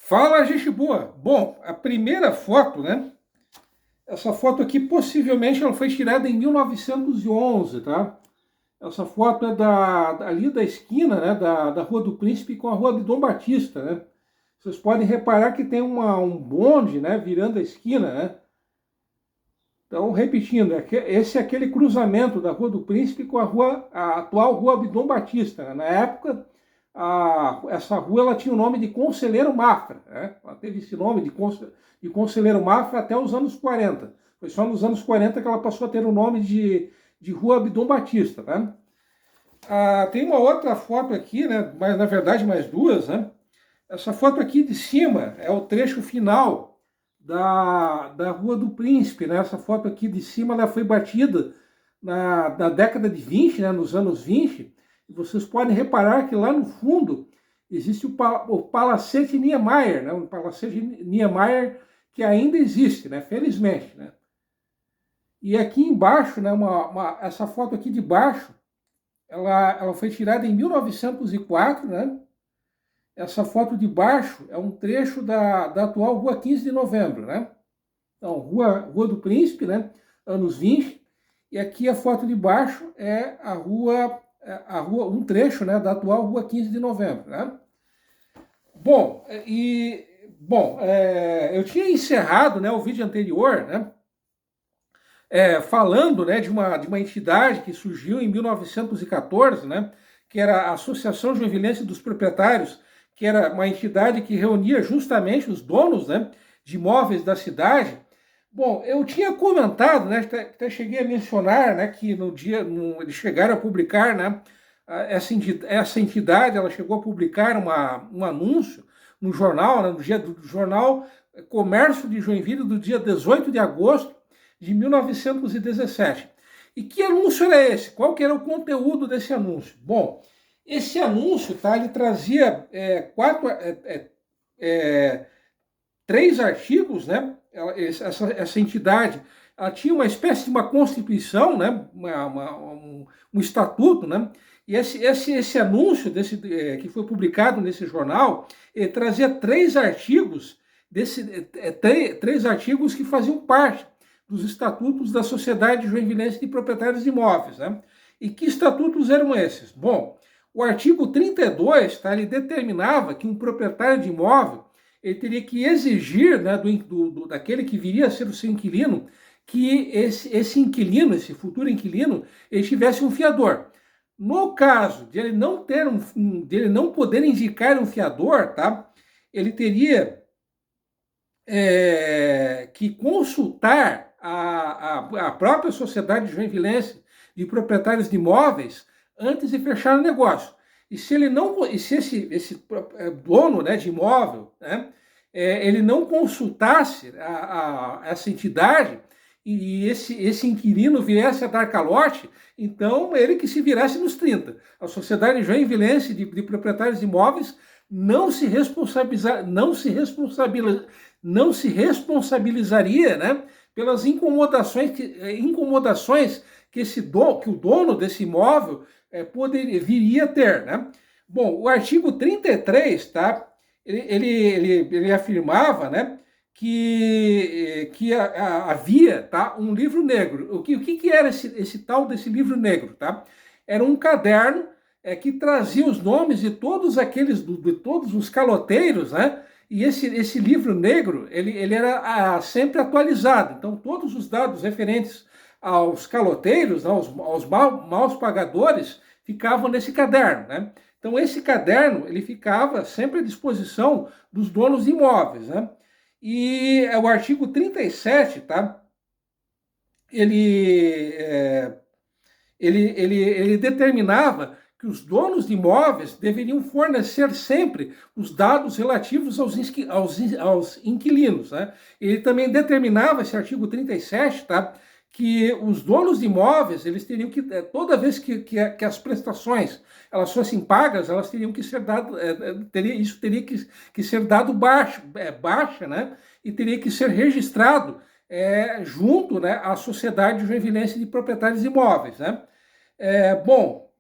Fala, gente boa. Bom, a primeira foto, né? Essa foto aqui possivelmente ela foi tirada em 1911, tá? Essa foto é ali da esquina, né? Da Rua do Príncipe com a Rua de Dom Batista, né? Vocês podem reparar que tem um bonde, né? Virando a esquina, né? Então, repetindo, esse é aquele cruzamento da Rua do Príncipe com a atual Rua de Dom Batista, né? Na época, essa rua ela tinha o nome de Conselheiro Mafra, né? Ela teve esse nome de Conselheiro Mafra até os anos 40. Foi só nos anos 40 que ela passou a ter o nome de Rua Abdom Batista, né? Tem uma outra foto aqui, né? Mas na verdade mais duas, né? Essa foto aqui de cima é o trecho final da Rua do Príncipe, né? Essa foto aqui de cima ela foi batida na década de 20, né? Nos anos 20. E vocês podem reparar que lá no fundo existe o Palacete Niemeyer, né? O Palacete Niemeyer que ainda existe, né? Felizmente, né? E aqui embaixo, né? Essa foto aqui de baixo, ela foi tirada em 1904, né? Essa foto de baixo é um trecho da atual Rua 15 de Novembro, né? Então, Rua do Príncipe, né? Anos 20. E aqui a foto de baixo é um trecho, né? Da atual Rua 15 de Novembro, né? Eu tinha encerrado, né, o vídeo anterior, né? Falando, né, de uma entidade que surgiu em 1914, né? Que era a Associação Joinvilense dos Proprietários, que era uma entidade que reunia justamente os donos, né, de imóveis da cidade. Bom, eu tinha comentado, né, até cheguei a mencionar, né, que eles chegaram a publicar, né, essa entidade, ela chegou a publicar um anúncio no jornal, né, no dia do jornal Comércio de Joinville, do dia 18 de agosto de 1917. E que anúncio era esse? Qual que era o conteúdo desse anúncio? Bom, esse anúncio, tá, ele trazia três artigos, né? Essa entidade, ela tinha uma espécie de uma constituição, né? Um estatuto, né? E esse anúncio que foi publicado nesse jornal, ele trazia três artigos, três artigos que faziam parte dos estatutos da Sociedade Joinvilense de Proprietários de Imóveis, né? E que estatutos eram esses? Bom, o artigo 32, tá, ele determinava que um proprietário de imóvel ele teria que exigir, né, daquele que viria a ser o seu inquilino, que esse inquilino, esse futuro inquilino, ele tivesse um fiador. No caso de ele não dele não poder indicar um fiador, tá, ele teria que consultar a própria Sociedade Joinvilense de Proprietários de Imóveis antes de fechar o negócio. E se ele não, e se esse dono, né, de imóvel, né, ele não consultasse essa entidade e esse inquilino viesse a dar calote, então ele que se virasse nos 30. A Sociedade Joinvilense de Proprietários de Imóveis não se responsabilizaria, né, pelas incomodações que o dono desse imóvel viria a ter, né? Bom, o artigo 33, tá? Ele afirmava, né, que havia, tá, um livro negro. O que era esse tal desse livro negro, tá? Era um caderno que trazia os nomes de todos os caloteiros, né? E esse livro negro, ele era sempre atualizado. Então, todos os dados referentes aos caloteiros, aos maus pagadores, ficavam nesse caderno, né? Então, esse caderno, ele ficava sempre à disposição dos donos de imóveis, né? E o artigo 37, tá? Ele determinava que os donos de imóveis deveriam fornecer sempre os dados relativos aos inquilinos, né? Ele também determinava, esse artigo 37, tá, que os donos de imóveis, eles teriam que, toda vez que as prestações elas fossem pagas, elas teriam que ser dado, isso teria que ser dado baixa, né? E teria que ser registrado junto, né, à Sociedade Joinvilense de Proprietários de Imóveis, né? Bom,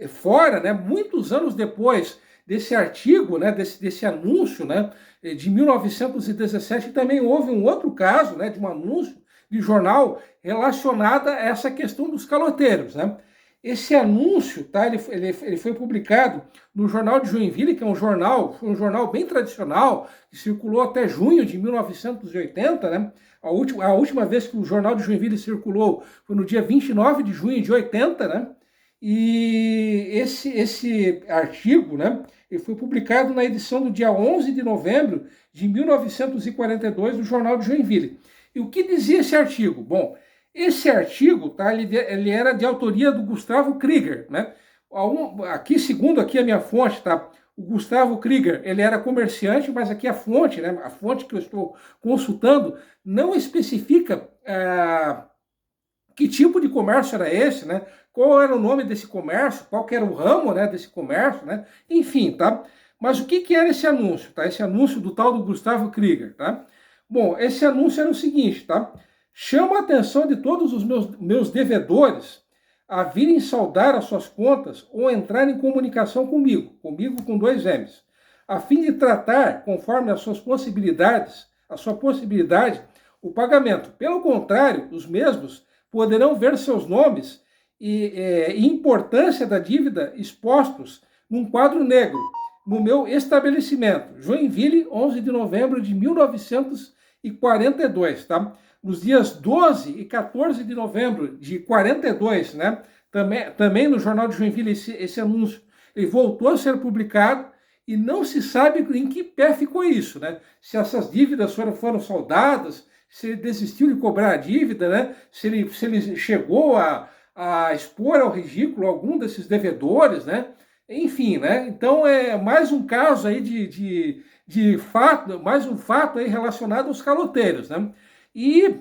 fora, né, muitos anos depois desse artigo, né, desse anúncio, né, de 1917, também houve um outro caso, né, de um anúncio de jornal relacionado a essa questão dos caloteiros, né? Esse anúncio, tá, ele foi publicado no Jornal de Joinville, que é foi um jornal bem tradicional, que circulou até junho de 1980, né? A última vez que o Jornal de Joinville circulou foi no dia 29 de junho de 80, né? E esse artigo, né, ele foi publicado na edição do dia 11 de novembro de 1942 do Jornal de Joinville. E o que dizia esse artigo? Bom, esse artigo, tá, ele era de autoria do Gustavo Krieger, né? Aqui, segundo aqui a minha fonte, tá? O Gustavo Krieger, ele era comerciante, mas aqui a fonte, né? A fonte que eu estou consultando não especifica que tipo de comércio era esse, né? Qual era o nome desse comércio, qual que era o ramo, né, desse comércio, né? Enfim, tá? Mas o que era esse anúncio, tá? Esse anúncio do tal do Gustavo Krieger, tá? Bom, esse anúncio era o seguinte, tá? Chama a atenção de todos os meus devedores a virem saldar as suas contas ou entrar em comunicação comigo com 2 M's, a fim de tratar, conforme as suas possibilidades, a sua possibilidade, o pagamento. Pelo contrário, os mesmos poderão ver seus nomes e importância da dívida expostos num quadro negro no meu estabelecimento, Joinville, 11 de novembro de 1942, tá? Nos dias 12 e 14 de novembro de 42, né? Também no Jornal de Joinville esse anúncio ele voltou a ser publicado e não se sabe em que pé ficou isso, né? Se essas dívidas foram saldadas, se ele desistiu de cobrar a dívida, né? Se ele chegou a expor ao ridículo algum desses devedores, né? Enfim, né? Então é mais um caso aí de fato, mais um fato aí relacionado aos caloteiros, né? E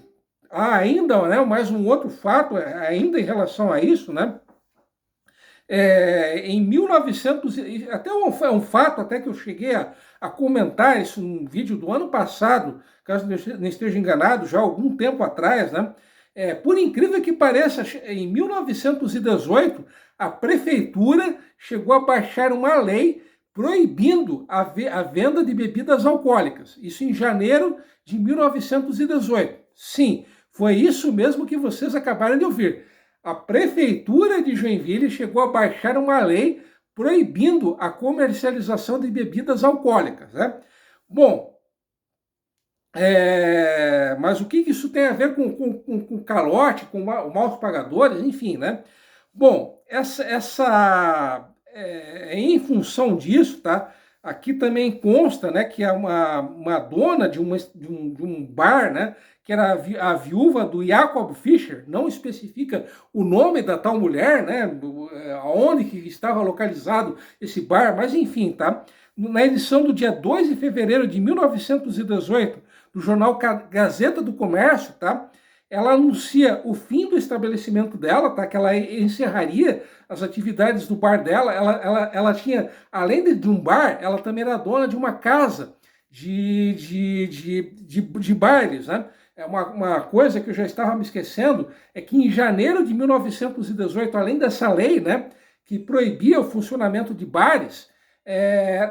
ainda, né, mais um outro fato, ainda em relação a isso, né? Em 1900, até um fato até que eu cheguei a comentar isso num vídeo do ano passado, caso não esteja enganado, já há algum tempo atrás, né? Por incrível que pareça, em 1918, a prefeitura chegou a baixar uma lei proibindo a venda de bebidas alcoólicas. Isso em janeiro de 1918. Sim, foi isso mesmo que vocês acabaram de ouvir. A prefeitura de Joinville chegou a baixar uma lei proibindo a comercialização de bebidas alcoólicas, né? Bom, mas o que isso tem a ver com calote, com maus pagadores, enfim, né? Bom, em função disso, tá? Aqui também consta, né, que é uma dona de um bar, né, que era a viúva do Jacob Fischer, não especifica o nome da tal mulher, né, aonde que estava localizado esse bar, mas enfim, tá? Na edição do dia 2 de fevereiro de 1918, do jornal Gazeta do Comércio, tá? Ela anuncia o fim do estabelecimento dela, tá? Que ela encerraria as atividades do bar dela. Ela tinha, além de um bar, ela também era dona de uma casa de bailes, né? Uma coisa que eu já estava me esquecendo é que em janeiro de 1918, além dessa lei, né, que proibia o funcionamento de bares,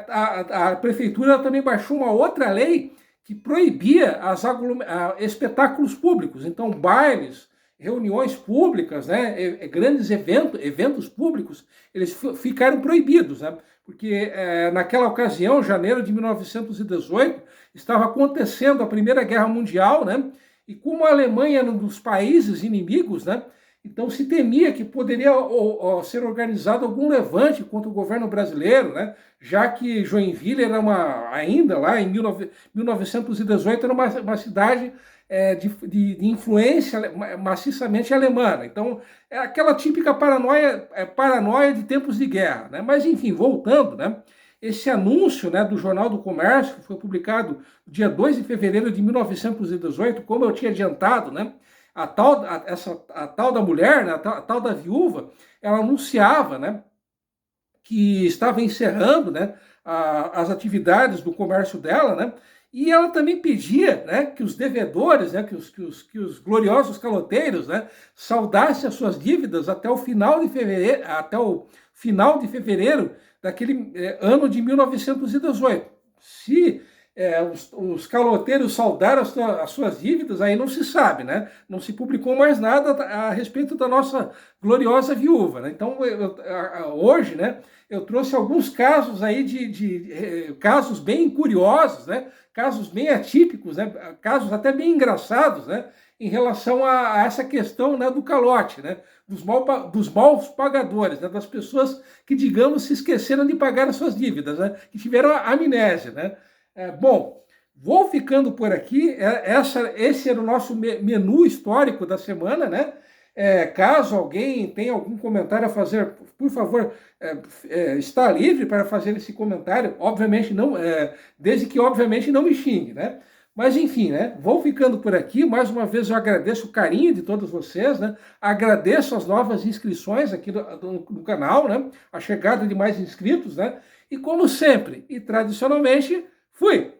a prefeitura também baixou uma outra lei que proibia espetáculos públicos, então bailes, reuniões públicas, né, grandes eventos públicos, eles ficaram proibidos, né, porque naquela ocasião, janeiro de 1918, estava acontecendo a Primeira Guerra Mundial, né, e como a Alemanha era um dos países inimigos, né, então se temia que poderia ser organizado algum levante contra o governo brasileiro, né? Já que Joinville era ainda lá em 1918, era uma cidade de influência maciçamente alemã. Então, é aquela típica paranoia de tempos de guerra, né? Mas enfim, voltando, né? Esse anúncio, né, do Jornal do Comércio, que foi publicado no dia 2 de fevereiro de 1918, como eu tinha adiantado, né? A tal da mulher, né, a tal da viúva, ela anunciava, né, que estava encerrando, né, as atividades do comércio dela, né, E ela também pedia, né, que os devedores, né, que os gloriosos caloteiros, né, saudassem as suas dívidas até o final de fevereiro daquele ano de 1918. Se os caloteiros saldaram as suas dívidas, aí não se sabe, né? Não se publicou mais nada a respeito da nossa gloriosa viúva, né? Então, hoje, né, eu trouxe alguns casos aí de casos bem curiosos, né? Casos bem atípicos, né? Casos até bem engraçados, né? Em relação a essa questão, né, do calote, né? Dos maus pagadores, né? Das pessoas que, digamos, se esqueceram de pagar as suas dívidas, né? Que tiveram a amnésia, né? Bom, vou ficando por aqui. Esse era o nosso menu histórico da semana, né? Caso alguém tenha algum comentário a fazer, por favor, está livre para fazer esse comentário. Obviamente não, desde que obviamente não me xingue, né? Mas enfim, né? Vou ficando por aqui. Mais uma vez eu agradeço o carinho de todos vocês, né? Agradeço as novas inscrições aqui no canal, né? A chegada de mais inscritos, né? E como sempre, e tradicionalmente, fui!